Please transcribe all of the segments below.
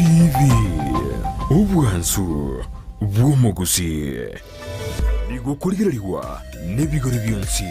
TV ubwansu bw'omugusi bigukurikirwa n'ebigori byonsi.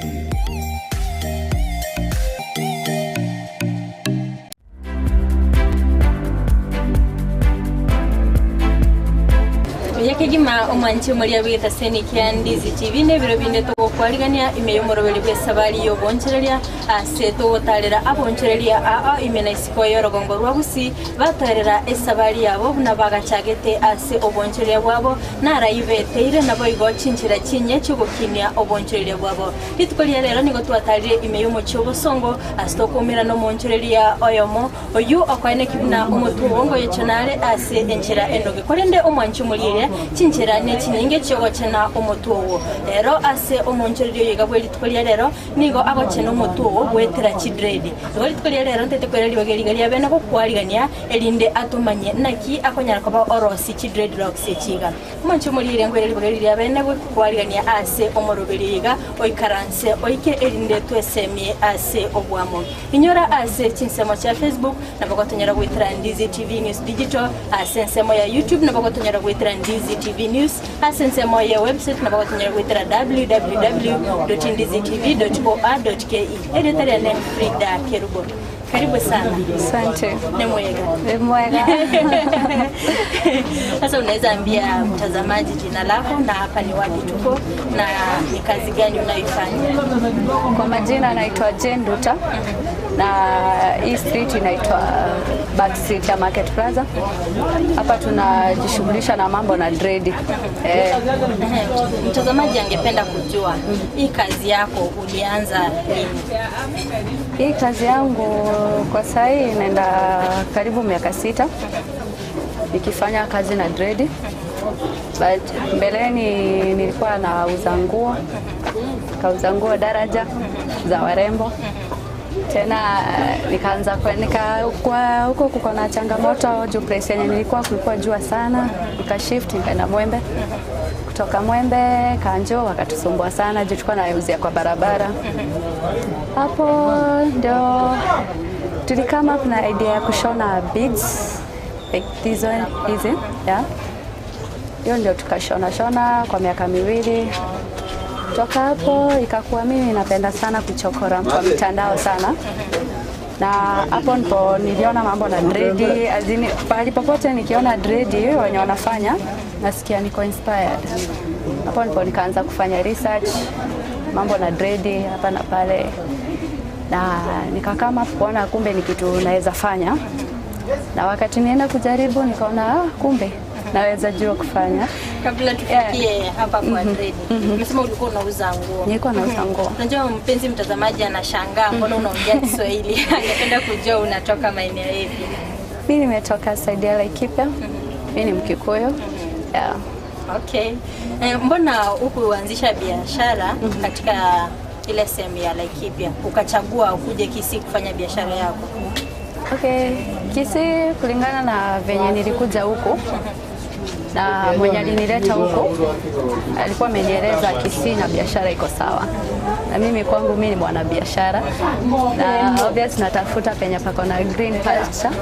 Yakegima omanchi muri abita Kisii and Ndizi TV ne biro binde to kwalingania imeyomorobele bwe Esabari yo boncherelia aseto wotalera aboncherelia imena isiko yorogongo rwa Gusii batarera Esabari yabo na bagachagete ase oboncherelia bwabo nara iveteire nabo igo chinchira kinye cyugokinia oboncherelia bwabo litikolia rero nigo twatarire imeyomo cyobosongo astokomira no moncherelia oyomo oyu akwane kibuna umutuwongo yechonale ase enchira endoge korende omanchi muri chinchira ne chinyenge cyo chena omutuwo rero ase omoncherero yegabwe litikolia rero nigo abo chena omutuwo wetera chidredi ngo litikolia rero ntete kwereri bageri abena ko kwaligania elinde atumanye naki akonyara koba orosi chidredi rocks echiga omoncho muri ngwereri bageri abena ko kwaligania ase omoroberiga oikaranse oike elinde twesemie ase obwamo inyora ase chinsemo cha Facebook nabagotonyera gwitira Ndizi TV News Digital ase nsemo ya YouTube nabagotonyera gwitira Ndizi TV News asensemo ya website nabagotonyera gwitira www.ndizitv.or.ke editarea ne Frida Kerubo. Karibu sana. Asante. Nemwega. Sasa unaweza ambia mtazamaji jina lako na hapa ni wapi tuko na ni kazi gani unaifanya? Kwa majina naitwa Jenduta na hii street inaitwa Backstreet ya Market Plaza. Hapa tunajishughulisha na mambo na dread. Mtazamaji angependa kujua hii kazi yako ulianza lini? Hii kazi yangu kwa sasa inaenda karibu miaka 6 nikifanya kazi na dread. But mbeleni nilikuwa nauza nguo, kauza nguo daraja za warembo. Tena nikaanza kwa huko kuko na changamoto juu place yenye nilikuwa kulikuwa jua sana, nikashift nikaenda Mwembe. Kutoka Mwembe Kanjo wakatusumbua sana juu tulikuwa nauzia kwa barabara. Hapo ndio tulikama kuna idea ya kushona beads like hizi yeah. Hiyo ndio tukashona kwa miaka 2. Toka hapo ikakuwa mimi napenda sana kuchokora kwa mitandao sana. Na hapo ndipo niliona mambo na dread, azini pale popote nikiona dread wenye wanafanya nasikia niko inspired. Hapo ndipo nikaanza kufanya research mambo na dread hapa na pale. Na nikakama kuona kumbe ni kitu naweza fanya. Na wakati nienda kujaribu nikaona kumbe naweza jua kufanya. Kabla tufikie hapa kwa dread. Umesema ulikuwa unauza nguo. Nilikuwa nauza nguo. Unajua mpenzi mtazamaji anashangaa mbona unaongea Kiswahili. Angependa kujua unatoka maeneo yapi? Mimi nimetoka side ya Laikipia. Mimi ni Mkikuyu. Yeah. Okay. Mbona hukuanzisha biashara katika ile sehemu ya Laikipia ukachagua ukuje Kisii kufanya biashara yako? Okay, Kisii kulingana na venye nilikuja huko na mwenye alinileta huko alikuwa amenieleza Kisii na biashara iko sawa. Na mimi kwangu mimi ni mwana biashara na obviously natafuta penye pako na green pasture.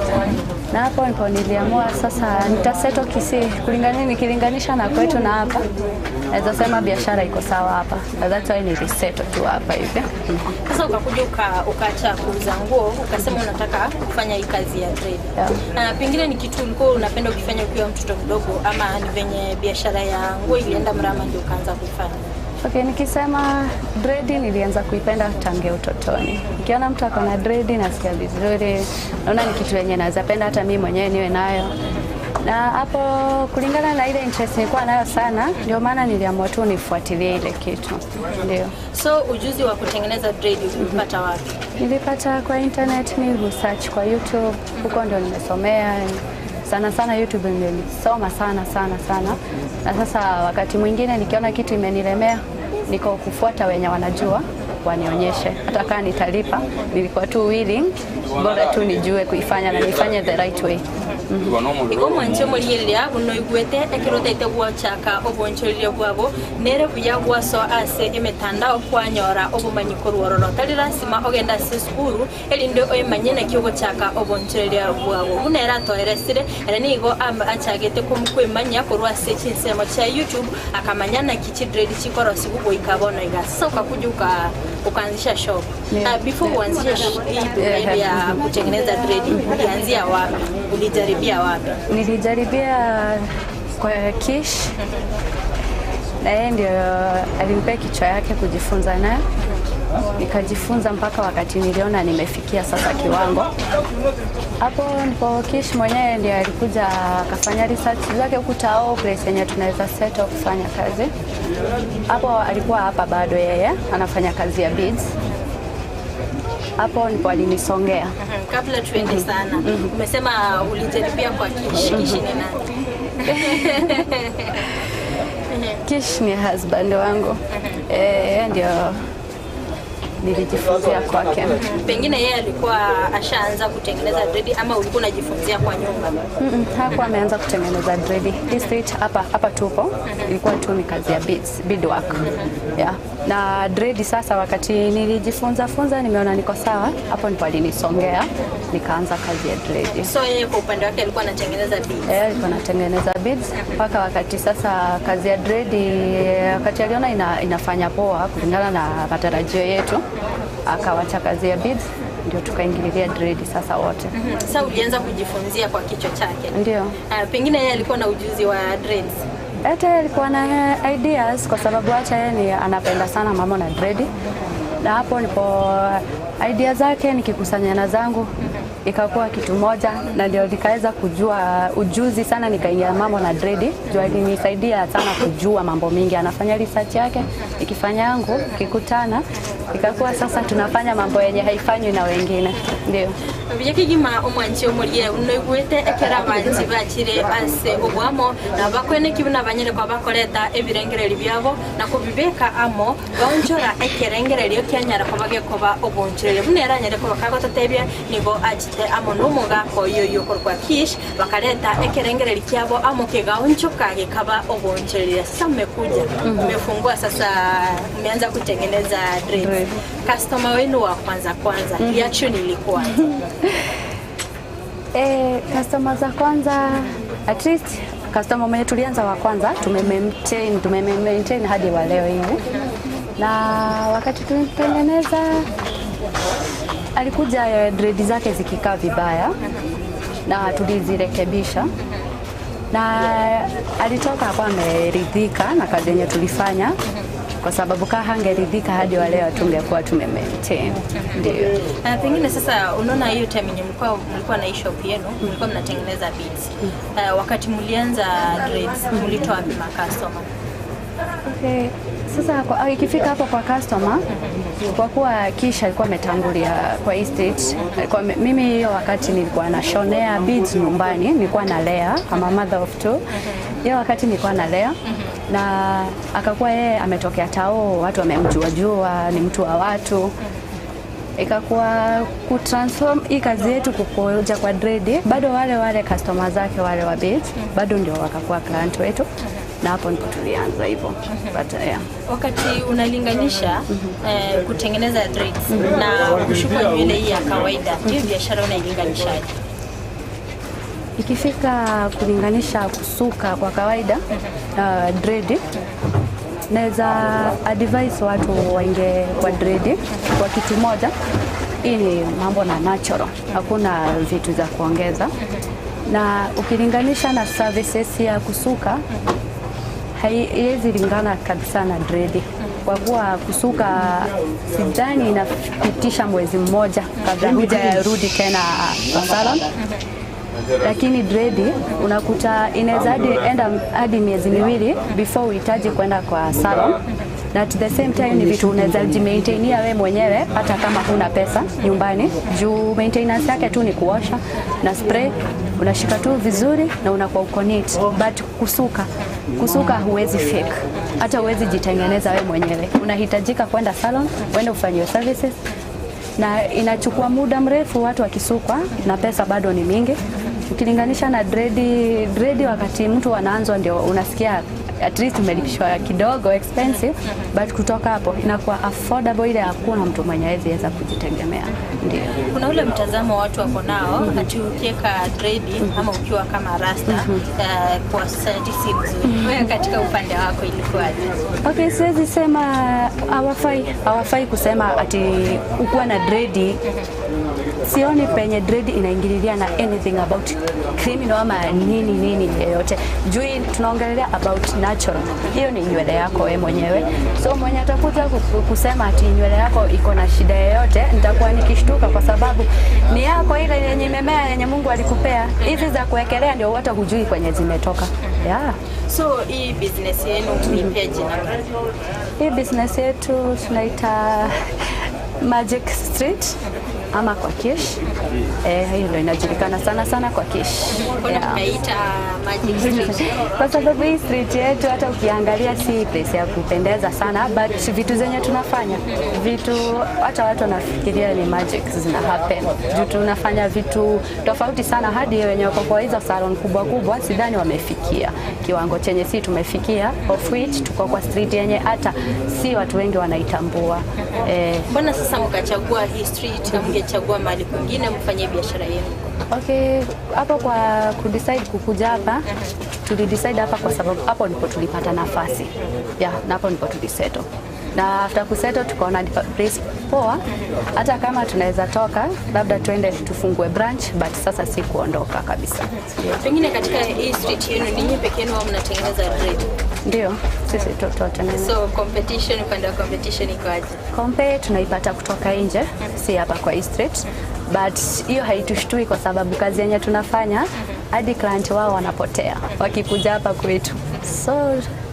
Na hapo ndipo niliamua sasa nitaseto Kisii nikilinganisha na kwetu na hapa. Naweza sema biashara iko sawa hapa. Na that's why niliseto tu hapa hivi. Sasa ukakuja ukaacha kuuza nguo ukasema unataka kufanya hii kazi ya dread. Yeah. Pengine ni kitu ulikuwa unapenda ukifanya ukiwa mtoto mdogo ama ni venye biashara ya nguo ilienda mrama ndio ukaanza kufanya? Okay, nikisema dread nilianza kuipenda tangu utotoni. Nikiona mtu akona dread nasikia vizuri. Naona ni kitu yenye naweza penda hata mimi mwenyewe niwe nayo. Na hapo kulingana na ile interest nilikuwa nayo sana, ndio maana niliamua tu nifuatilie ile kitu. Ndio. So ujuzi wa kutengeneza dread ulipata wapi? Nilipata kwa internet, nilisearch kwa YouTube, huko ndio nimesomea. Sana YouTube nilisoma sana. Na sasa wakati mwingine nikiona kitu imenilemea, niko kufuata wenye wanajua wanionyeshe. Hata kama nitalipa, nilikuwa tu willing, bora tu nijue kuifanya na nifanye the right way. Iko mwanche muriyelia buno igwete ekirotete gwachaka obonchereria bwabo nere buya gwaso ase emetanda okwanyora obumanyiko rwororo tali rasima ogenda se skuru elinde oyemanyene kyogo chaka obonchereria bwabo bunera toeresire era nigo achagete kumkwemanya korwa se chinsemo cha YouTube akamanyana kichi dread chikorosi bugo ikabono igasa ukakujuka ukaanzisha shop. Before uanzishe hii ya kutengeneza dread ulianzia wapi? Ulijaribia wapi? Nilijaribia kwa Kish. Na yeye ndio alinipea kichwa yake kujifunza naye. Nikajifunza mpaka wakati niliona nimefikia sasa kiwango. Hapo ndipo Kish mwenyewe ndio alikuja akafanya research zake ukutao place yenye tunaweza set up kufanya kazi. Hapo alikuwa hapa bado yeye anafanya kazi ya beads. Hapo ndipo alinisongea. Kabla tuende sana, umesema ulijaribia kwa Kish. Kish ni nani? Kish ni husband wangu. Ndio nilijifunzia kwake. Pengine yeye alikuwa ashaanza kutengeneza dread ama ulikuwa unajifunzia kwa nyumba? Hakuwa ameanza kutengeneza dread. Hii street hapa tupo ilikuwa tu ni kazi ya beadwork. Yeah. Na dread sasa wakati nilijifunza nimeona niko sawa, hapo ndipo alinisongea nikaanza kazi ya dread. So yeye kwa upande wake alikuwa anatengeneza beads? Alikuwa anatengeneza beads mpaka wakati sasa kazi ya dread wakati aliona inafanya poa kulingana na matarajio yetu akawacha kazi ya beads ndio tukaingililia dread sasa wote. Sasa ulianza kujifunzia kwa kichwa chake? Ndio. Pengine yeye alikuwa na ujuzi wa dreads? Hata alikuwa na ideas kwa sababu hata yeye anapenda sana mambo na dread. Na hapo ndipo idea zake nikikusanya na zangu ikakuwa kitu moja na ndio nikaweza kujua ujuzi sana nikaingia mambo na dread. Ndio alinisaidia sana kujua mambo mingi. Anafanya research yake, ikifanya yangu, kikutana ikakuwa sasa tunafanya mambo yenye haifanywi na wengine. Ndio. Bijekigima omwanchi omuriye unoigwete ekera banzi bakire ase obwamo na bakwene kibuna banyere kwa bakoleta ebirengereri byabo na kubibeka amo bonjora ekerengereri okyanyara kwa bagekoba obonchirere bunera nyere kwa kagototebye nigo achite amo numuga koyo kwa Kish bakaleta ekerengereri kyabo amo kegaonchoka gekaba obonchirere sasa mmekuja mmefungua sasa mmeanza kutengeneza dreads. Customer wenu wa kwanza reaction ilikuwa? Customer za kwanza at least customer mwenye tulianza wa kwanza tumemaintain hadi wa leo hivi. Na wakati tulitengeneza alikuja dread zake zikikaa vibaya na tulizirekebisha. Na alitoka kwa ameridhika na kazi yenye tulifanya kwa sababu kama hangeridhika hadi wa leo tungekuwa tumemaintain. Ndio. Pengine sasa unaona hiyo time yenye mlikuwa na shop yenu, mlikuwa mnatengeneza beads. Wakati mlianza dreads, mlitoa wapi customer? Okay. Sasa ikifika hapo kwa customer kwa kuwa Kisha alikuwa ametangulia kwa estate, mimi hiyo wakati nilikuwa nashonea beads nyumbani, nilikuwa nalea kama mother of two. Hiyo wakati nilikuwa nalea na akakuwa yeye ametokea tao, watu wamemjua ni mtu wa watu. Ikakuwa kutransform hii kazi yetu kukuja kwa dread, bado wale customers zake wale wa beads bado ndio wakakuwa client wetu. Na hapo ndipo tulianza hivyo. But wakati unalinganisha kutengeneza dreads na kushuka nywele hii ya kawaida, hiyo biashara unailinganishaje? Ikifika kulinganisha kusuka kwa kawaida dread, naweza advise watu wainge kwa dread kwa kitu moja. Hii ni mambo na natural, hakuna vitu za kuongeza. Na ukilinganisha na services ya kusuka haiwezi lingana kabisa na dread. Kwa kuwa kusuka sidhani inapitisha mwezi mmoja kabla hujarudi tena kwa salon. Lakini dread unakuta inaweza enda hadi miezi miwili before uhitaji kwenda kwa salon. Na at the same time ni vitu unaweza jimaintainia wewe mwenyewe hata kama huna pesa nyumbani. Juu maintenance yake tu ni kuosha na spray, unashika tu vizuri na unakuwa uko neat. But kusuka huwezi fake. Hata huwezi jitengeneza wewe mwenyewe. Unahitajika kwenda salon, uende ufanye services. Na inachukua muda mrefu watu wakisukwa na pesa bado ni mingi. Ukilinganisha na dread wakati mtu anaanza ndio unasikia at least umelipishwa kidogo expensive, but kutoka hapo inakuwa affordable, ile hakuna mtu mwenye aweza kujitegemea. Ndio kuna ule mtazamo watu wako nao ati ukiweka dread ama ukiwa kama rasta kwa society si mzuri. Wewe katika upande wako ilikuwaje? Okay, siwezi sema hawafai kusema ati ukiwa na dread. Sioni penye dread inaingililia na anything about criminal ama nini yote. Juu tunaongelea about natural. Hiyo ni nywele yako wewe mwenyewe. So mwenye atakuja kusema ati nywele yako iko na shida yoyote, nitakuwa nikishtuka kwa sababu ni yako ile yenye memea yenye Mungu alikupea. Hizi za kuwekelea ndio watu hujui kwenye zimetoka. Yeah. So hii business yenu ni jina gani? Hii business yetu tunaita Magic Street ama kwa Kish. Hiyo ndio inajulikana sana kwa Kish. Tunaita Magic Street kwa sababu hii street yetu hata ukiangalia si place ya kupendeza sana, but vitu zenye tunafanya vitu hata watu wanafikiria ni magic zina happen. Juu tunafanya vitu tofauti sana, hadi wenye wako kwa hizo salon kubwa sidhani wamefikia kiwango chenye si tumefikia, of which tuko kwa street yenye hata si watu wengi wanaitambua. Mbona sasa mkachagua hii street na mngechagua mahali kwingine mfanye biashara yenu? Okay, hapo kwa kudecide kukuja hapa, tulidecide hapa kwa sababu hapo ndipo tulipata nafasi. Yeah, na hapo ndipo tulisettle. Na after kusettle tukaona place poa, hata kama tunaweza toka labda tuende tufungue branch, but sasa si kuondoka kabisa. Pengine katika hii street yenu ninyi pekee yenu mnatengeneza dread? Ndio, sisi tunatengeneza. So competition, upande wa competition iko aje? Kompe tunaipata kutoka nje, si hapa kwa hii street. But hiyo haitushtui kwa sababu kazi yenye tunafanya hadi client wao wanapotea wakikuja hapa kwetu. So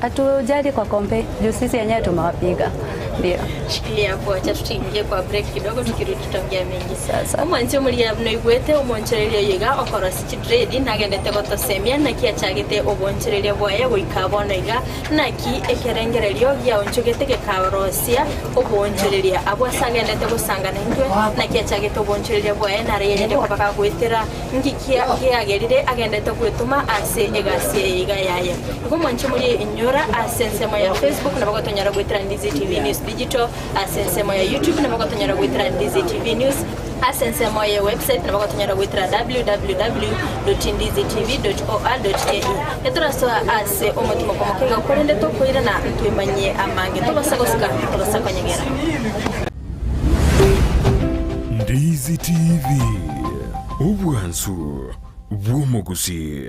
hatujali kwa kompe, juu sisi yenyewe tumewapiga. Ndio. Shikilia hapo, acha tuingie kwa break kidogo, tukirudi tutaongea mengi. Sasa umanzi muri mnaigwete umonchereria yiga okorosi dread nagendete gotosemia na kiachagete obonchereria bwaye goikabona iga naki ekerengererio gya onchogete ke karosia obonchereria abo sagendete gusangana indwe na kiachagete obonchereria bwaye nare yende kubaka gwetera ngikia yagerire agendete gwetuma ase egasi yiga yaye umanzi muri inyora asensema ya Facebook na bagotonyara gwetera Ndizi TV News Digital, asensemo ya YouTube na bakotonyara gwitira Ndizi TV News, asensemo ya website na bakotonyara gwitira www.ndizitv.or.ke. Eturaso ase omotimo komokega kurende to kuira na ntwimanye amange to basagosika to basakonyegera. Ndizi TV obwansu bw'omugusii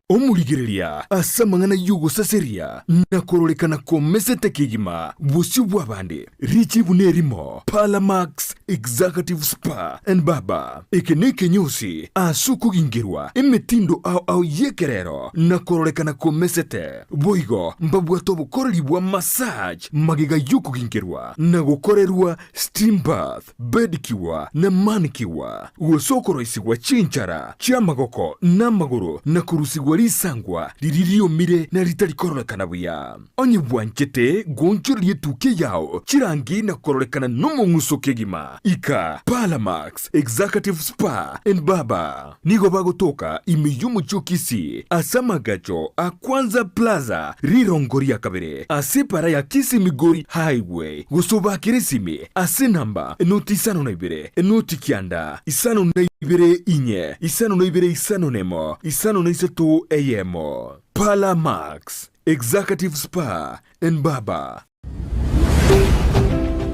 omurigereria asamangana yugo saseria nakorolekana komesete kigima busi bwabande richi bunerimo Palamax Executive Spa and Baba ekeneke nyosi asuku gingirwa emetindo au yekerero nakorolekana komesete boigo mbabwa tobo korelibwa massage magiga yuko gingirwa nagokorerwa steam bath bedikiwa na manikiwa usokoro isigwa chinchara chamagoko namaguru nakurusigwa risangwa riririo mire na ritari korolekana buya onye bwanchete gonchorie tuke yao chirangi na korolekana nomunguso kegima ika Palamax Executive Spa and Baba nigo bagotoka imeyumu chokisi asamagacho akwanza plaza rirongoria kabere asepara ya Kisii Migori Highway gosoba kirisimi asenamba notisano na ibere notikianda isano na ibere inye isano na ibere isano nemo isano na isatu ayemo Palamax Executive Spa and Baba.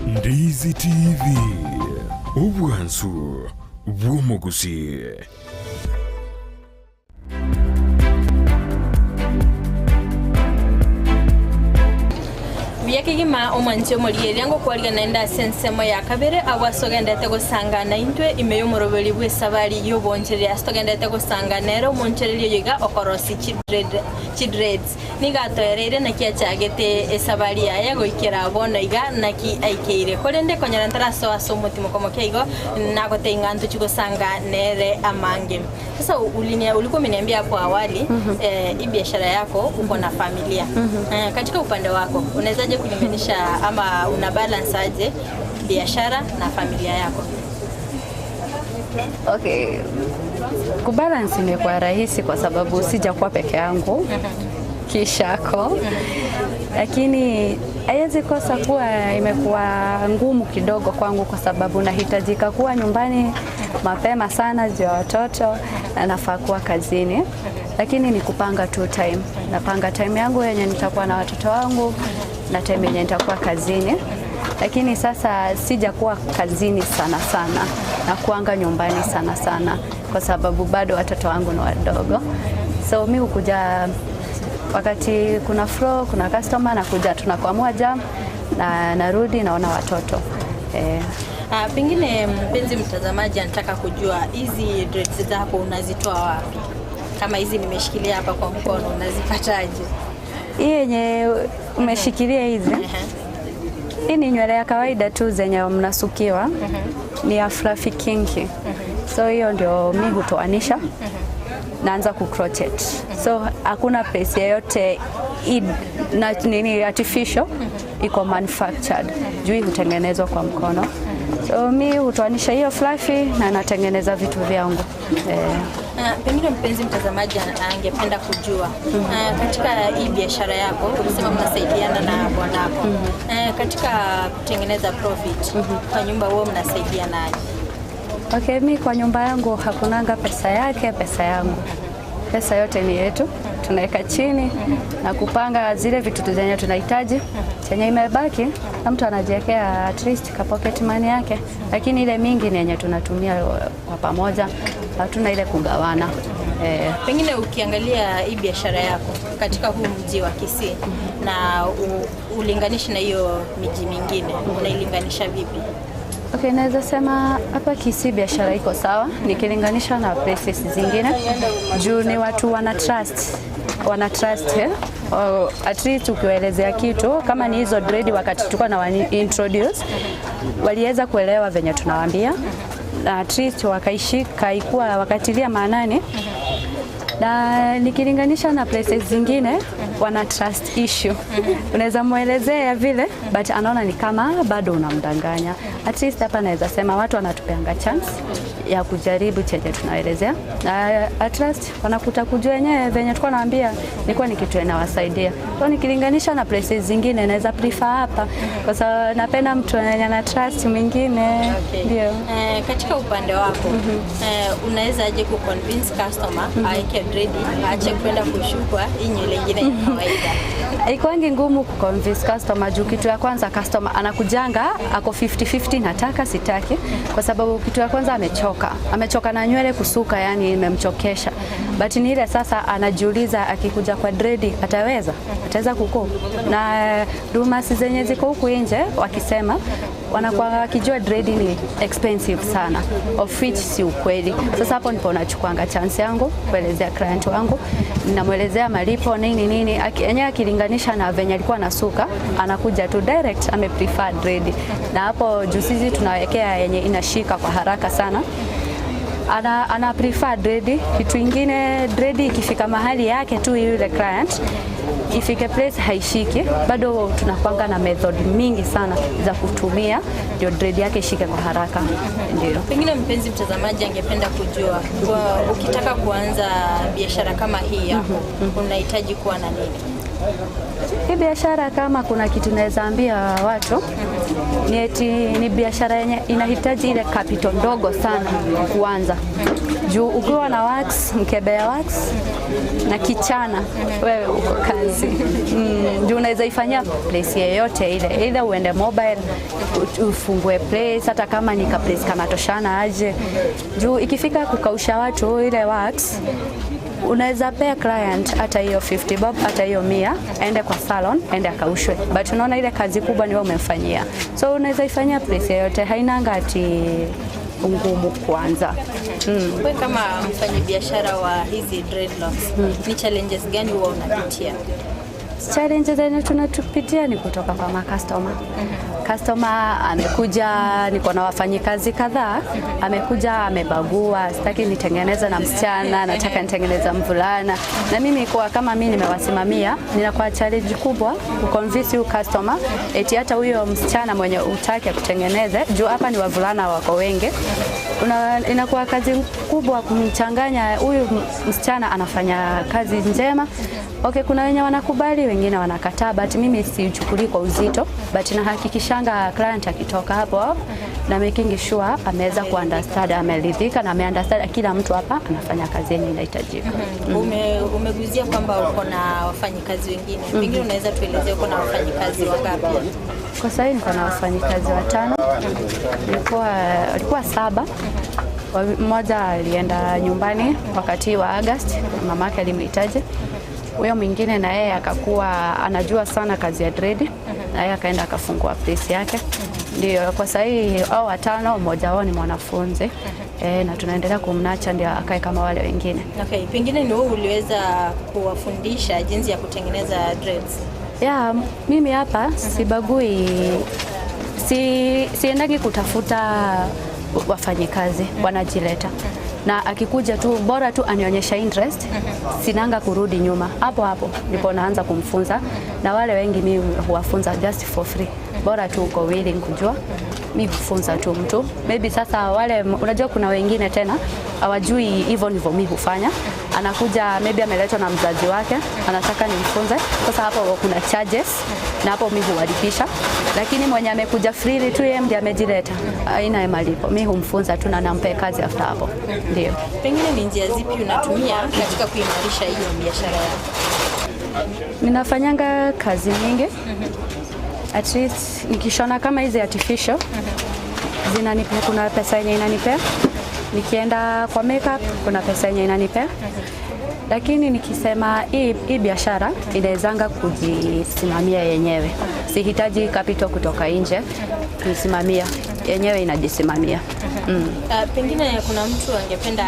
Ndizi TV obwansu bw'omugusii. Yakigima omanche muri ngo kwaliga nenda sensemo ya kabere awasogendete gusangana intwe imeyomorobeli bwe Esabari yoboncherere astogendete gusanganera omoncherere yiga okorosi chidreds nigatoerere na kiachagete Esabari yaye goikera bona iga naki aikeire korende konyara ntaraso aso mutimo komokeigo nagote ingantu chigosanganere amange. Sasa ulikuwa umeniambia hapo awali hii biashara yako uko na familia. Katika upande wako unawezaje kulinganisha ama una balance aje biashara na familia yako? Okay, Kubalance imekuwa rahisi kwa sababu sijakuwa peke yangu kishako, lakini haiwezi kosa kuwa imekuwa ngumu kidogo kwangu kwa sababu nahitajika kuwa nyumbani mapema sana juu ya watoto na nafaa kuwa kazini, lakini ni kupanga tu time. Napanga time yangu yenye nitakuwa na watoto wangu na time yenye nitakuwa kazini, lakini sasa sijakuwa kazini sana na kuanga nyumbani sana kwa sababu bado watoto wangu ni wadogo. So mimi hukuja wakati kuna flow, kuna customer na kuja tunakuamua jam na narudi naona watoto. Pengine mpenzi mtazamaji anataka kujua hizi dreads zako unazitoa wapi? Kama hizi nimeshikilia hapa kwa mkono unazipataje? Hii yenye umeshikilia hizi. Hii ni nywele ya kawaida tu zenye mnasukiwa. Ni ya fluffy kinky. So hiyo ndio mimi hutoanisha. Naanza kucrochet. So hakuna place yoyote na nini artificial iko manufactured. Juu hutengenezwa kwa mkono. So mimi hutoanisha hiyo fluffy na natengeneza vitu vyangu. Pengine mpenzi mtazamaji angependa kujua katika hii biashara yako unasema mnasaidiana na bwanako. Katika kutengeneza profit kwa nyumba wao mnasaidiana aje? Okay, mimi kwa nyumba yangu hakunanga pesa yake, pesa yangu. Pesa yote ni yetu. Tunaweka chini na kupanga zile vitu zenye tunahitaji. Chenye imebaki na mtu anajiwekea at least ka pocket money yake, lakini ile mingi ni yenye tunatumia kwa pamoja, hatuna ile kugawana. Pengine ukiangalia hii biashara yako katika huu mji wa Kisii na ulinganisha na hiyo miji mingine, unailinganisha vipi? Okay, naweza sema hapa Kisii biashara iko sawa nikilinganisha na places zingine. Juu ni watu wana trust at least ukiwaelezea kitu kama ni hizo dread wakati tulikuwa na introduce waliweza kuelewa venye tunawaambia na at least wakaishika ikuwa wakatilia maanani. Na nikilinganisha na places zingine wana trust issue. Unaweza muelezea vile but anaona ni kama bado unamdanganya. At least hapa naweza sema watu wanatupeanga chance ya kujaribu chenye tunaelezea. Na at least wanakuta kujua wenyewe venye tulikuwa naambia nilikuwa ni kitu inawasaidia. Kwa nikilinganisha na places zingine naweza prefer hapa kwa sababu napenda mtu ana trust mwingine. Ndio. Katika upande wako unaweza aje ku convince customer aike dread aache kwenda kushukwa hii nywele nyingine ya kawaida? Haikuangi ngumu ku convince customer juu kitu ya kwanza customer anakujanga ako 50-50 nataka sitaki kwa sababu kitu ya kwanza amechoka na nywele kusuka, yani imemchokesha. But ni ile sasa anajiuliza akikuja kwa dread ataweza kuko na rumors zenye ziko huku nje wakisema wanakuwa wakijua dread ni expensive sana, of which si ukweli. Sasa hapo ndipo nachukuanga chance yangu kuelezea client wangu, ninamuelezea malipo nini yenyewe akilinganisha na venye alikuwa nasuka anakuja tu direct ameprefer dread. Na hapo juu sisi tunawekea yenye inashika kwa haraka sana, ana prefer dread. Kitu ingine dread ikifika mahali yake tu yule client ifike place haishiki, bado tunapanga na method mingi sana za kutumia ndio dread yake ishike kwa haraka. Ndio. Pengine mpenzi mtazamaji angependa kujua ukitaka kuanza biashara kama hii yako unahitaji kuwa na nini? Hii biashara kama kuna kitu naweza ambia watu ni biashara yenye inahitaji ile capital ndogo sana kuanza. Juu ukiwa na wax, mkebe ya wax na kichana wewe uko kazi. Juu unaweza ifanyia place yoyote ile. Either uende mobile, ufungue place hata kama ni ka place kama toshana aje. Juu ikifika kukausha watu ile wax unaweza pea client hata hiyo 50 bob hata hiyo 100 aende kwa salon aende akaushwe, but unaona ile kazi kubwa ni wewe umemfanyia. So unaweza ifanyia place yote, hainanga ati ngumu kwanza. Wewe kama mfanyabiashara wa hizi dreadlocks ni challenges gani huwa unapitia? Challenges zenye tunatupitia ni kutoka kwa customer. Customer amekuja, niko na wafanyikazi kadhaa, amekuja amebagua, sitaki nitengeneze na msichana, nataka nitengeneze mvulana. Na mimi kwa kama mimi nimewasimamia, ninakuwa challenge kubwa kuconvince huyu customer eti hata huyo msichana mwenye utaki kutengeneze, juu hapa ni wavulana wako wengi. Inakuwa kazi kubwa kumchanganya huyu msichana anafanya kazi njema. Okay, kuna wenye wanakubali, wengine wanakataa, but mimi sichukuli kwa uzito, but nahakikishanga client akitoka hapo na making sure ameweza kuunderstand, ameridhika na ameunderstand kila mtu hapa anafanya kazi yenye inahitajika. Umeguzia kwamba uko na wafanyikazi wengine. Pengine unaweza tuelezea uko na wafanyikazi wangapi? Kwa sasa niko na wafanyikazi 5. Walikuwa 7. Mmoja alienda nyumbani wakati wa August, mamake alimhitaji. Huyo mwingine na yeye akakuwa anajua sana kazi ya dread, na yeye akaenda akafungua place yake. Ndio kwa sasa hao 5, mmoja wao ni mwanafunzi. Na tunaendelea kumnacha ndio akae kama wale wengine. Okay, pengine ni wewe uliweza kuwafundisha jinsi ya kutengeneza dreads? Mimi hapa sibagui, siendagi kutafuta wafanyikazi, wanajileta. Na akikuja tu bora tu anionyesha interest, sinanga kurudi nyuma. Hapo ndipo naanza kumfunza, na wale wengi mimi huwafunza just for free. Bora tu uko willing kujua, mimi hufunza tu mtu. Maybe sasa wale unajua kuna wengine tena hawajui hivyo ndivyo mimi hufanya. Anakuja maybe ameletwa na mzazi wake, anataka nimfunze. Sasa hapo kuna charges na hapo mimi huwalipisha. Lakini mwenye amekuja freely tu yeye ndiye amejileta, haina malipo. Mimi humfunza tu na nampa kazi after hapo. Ndio. Pengine ni njia zipi unatumia katika kuimarisha hiyo biashara yako? Ninafanyanga kazi nyingi. At least nikishona kama hizi artificial zinanipea, kuna pesa yenye inanipea. Nikienda kwa makeup kuna pesa yenye inanipea. Lakini nikisema hii biashara inawezanga kujisimamia yenyewe. Sihitaji capital kutoka nje kusimamia, yenyewe inajisimamia. Pengine kuna mtu angependa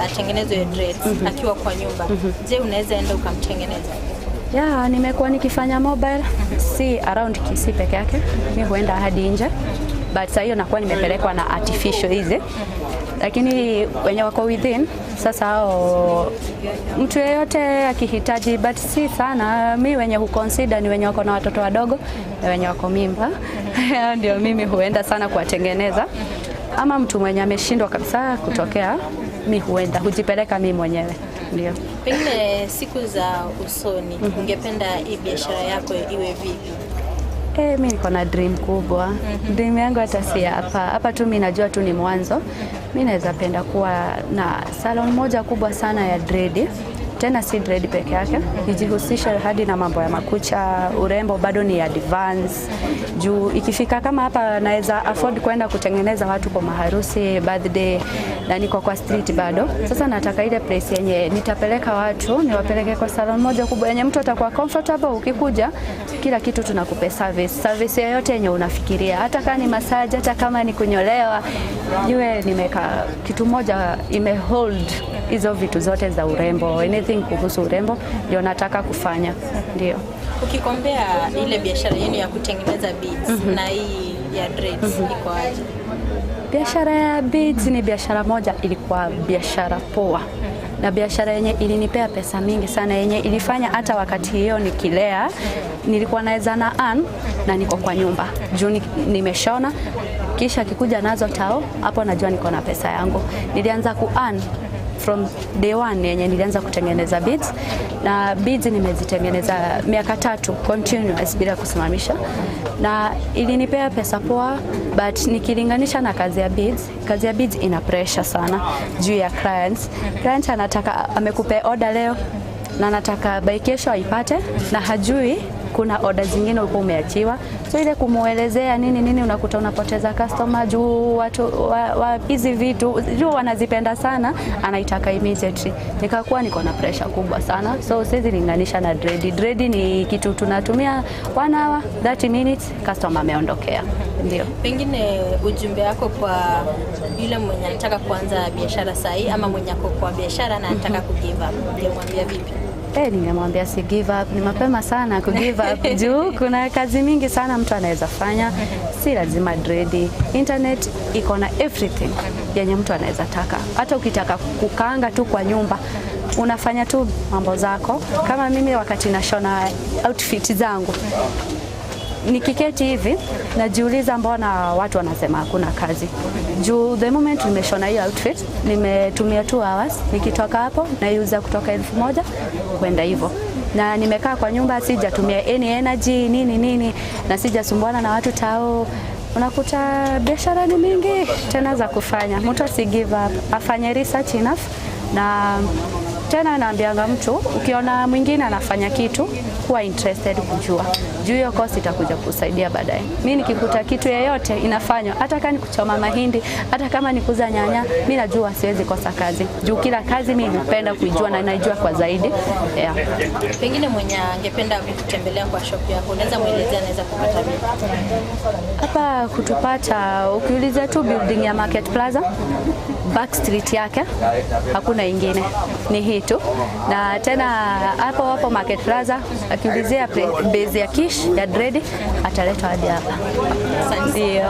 atengenezwe dreads akiwa kwa nyumba. Je, unaweza enda ukamtengeneza? Nimekuwa nikifanya mobile, si around Kisii peke yake. Mimi huenda hadi nje. But sasa hiyo nakuwa nimepelekwa na artificial hizi. Lakini wenye wako within, sasa hao mtu yeyote akihitaji, but si sana. Mimi wenye huconsider ni wenye wako na watoto wadogo na wenye wako mimba. Ndio mimi huenda sana kuwatengeneza. Ama mtu mwenye ameshindwa kabisa kutokea, mimi huenda hujipeleka mimi mwenyewe. Ndio. Pengine siku za usoni ungependa hii biashara yako iwe vipi? Mimi niko na dream kubwa. Dream yangu hata si hapa tu, mimi najua tu ni mwanzo. Mimi naweza penda kuwa na salon moja kubwa sana ya dread. Tena si dread peke yake, nijihusisha hadi na mambo ya makucha, urembo bado ni advance. Juu ikifika kama hapa naweza afford kwenda kutengeneza watu kwa maharusi, birthday, na niko kwa street bado. Sasa nataka ile place yenye nitapeleka watu, niwapeleke kwa salon moja kubwa yenye mtu atakuwa comfortable. Ukikuja kila kitu tunakupa service yoyote yenye unafikiria, hata kama ni massage, hata kama ni kunyolewa. Yule nimeka kitu moja imehold hizo vitu zote za urembo, anything kuhusu urembo ndio nataka kufanya. Ndio. Ukikombea ile biashara yenu ya kutengeneza beads na hii ya dreads iko aje? Biashara ya beads ni biashara moja, ilikuwa biashara poa. Na biashara yenye ilinipea pesa mingi sana, yenye ilifanya hata wakati hiyo nikilea nilikuwa naweza na earn na niko kwa nyumba. Juu nimeshona kisha kikuja nazo tao, hapo najua niko na pesa yangu. Nilianza ku earn from day one yenye nilianza kutengeneza beads, na beads nimezitengeneza miaka 3 continuous bila kusimamisha, na ilinipea pesa poa. But nikilinganisha na kazi ya beads ina pressure sana juu ya clients. Client anataka amekupe order leo na anataka by kesho aipate, na hajui kuna order zingine uko umeachiwa. So ile kumuelezea nini unakuta unapoteza customer juu watu wa hizi vitu juu wanazipenda sana, anaitaka immediately. Nikakuwa niko na pressure kubwa sana. So siwezi linganisha na dread. Dread ni kitu tunatumia 1 hour 30 minutes customer ameondokea. Ndio. Pengine ujumbe wako kwa yule mwenye anataka kuanza biashara sahi ama mwenye ako kwa biashara na anataka kugive up, ungemwambia vipi? Ningemwambia si give up, ni mapema sana ku give up juu kuna kazi mingi sana mtu anaweza fanya, si lazima dread. Internet iko na everything yenye mtu anaweza taka. Hata ukitaka kukaanga tu kwa nyumba, unafanya tu mambo zako. Kama mimi wakati nashona outfit zangu, nikiketi hivi najiuliza mbona watu wanasema hakuna kazi. Juu the moment nimeshona hiyo outfit, nimetumia 2 hours, nikitoka hapo naiuza kutoka 1000 kwenda hivyo. Na nimekaa kwa nyumba, sijatumia any energy nini na sijasumbuana na watu tao. Unakuta biashara ni mingi tena za kufanya. Mtu asi give up, afanye research enough. Na tena naambianga mtu, ukiona mwingine anafanya kitu, kuwa interested kujua. Juu hiyo course itakuja kusaidia baadaye. Mimi nikikuta kitu yeyote inafanywa, hata kama ni kuchoma mahindi, hata kama ni kuuza nyanya, mimi najua siwezi kosa kazi. Juu kila kazi mimi napenda kuijua na naijua kwa zaidi. Yeah. Pengine mwenye angependa kutembelea kwa shop yako, unaweza muelezea anaweza kupata vipi? Hapa kutupata, ukiuliza tu building ya Market Plaza, back street yake, hakuna ingine. Ni hii tu. Na tena hapo Market Plaza, akiulizia base ya Kish ya dread, ataletwa hadi hapa. Ndio.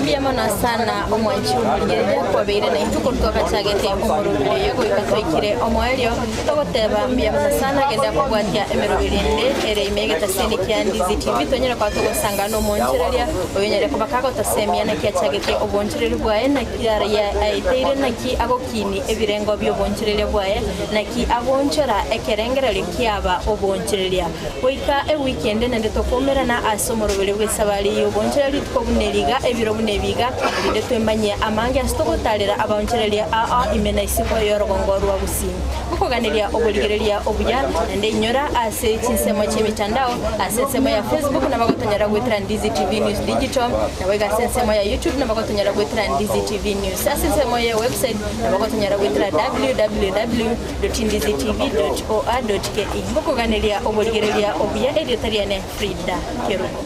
Mbia mwana sana omwanchi umurigirira kwa beire na ituko toka chagete omurubire yego ikatwikire omwelio togoteba mbia mwana sana genda kubwatia emerubirinde ere imegeta seni kya Ndizi TV tonyera kwa togosanga no monchereria oyenyere kubakako tasemia na kya chagete obonchereri bwaye na kira ya aiteire na ki agokini ebirengo byo bonchereria bwaye na ki abonchera ekerengera likyaba obonchereria oika e weekend nende tokomera na asomorubire bwesabari obonchereri tukobuneriga ebiro bunebiga bide twemanye amange asitogotarira abonchereria imena isiko yorogongo rwa Gusii kukoganiria oboligereria obuya nende nyora ase chinsemo chemitandao ase nsemo ya Facebook na bagotonyera gwitira Ndizi TV News Digital na wega sensemo ya YouTube na bagotonyera gwitira Ndizi TV News ase nsemo ya website na bagotonyera gwitira www.ndizitv.or.ke kukoganiria oboligereria obuya editorial Frida Kerugo.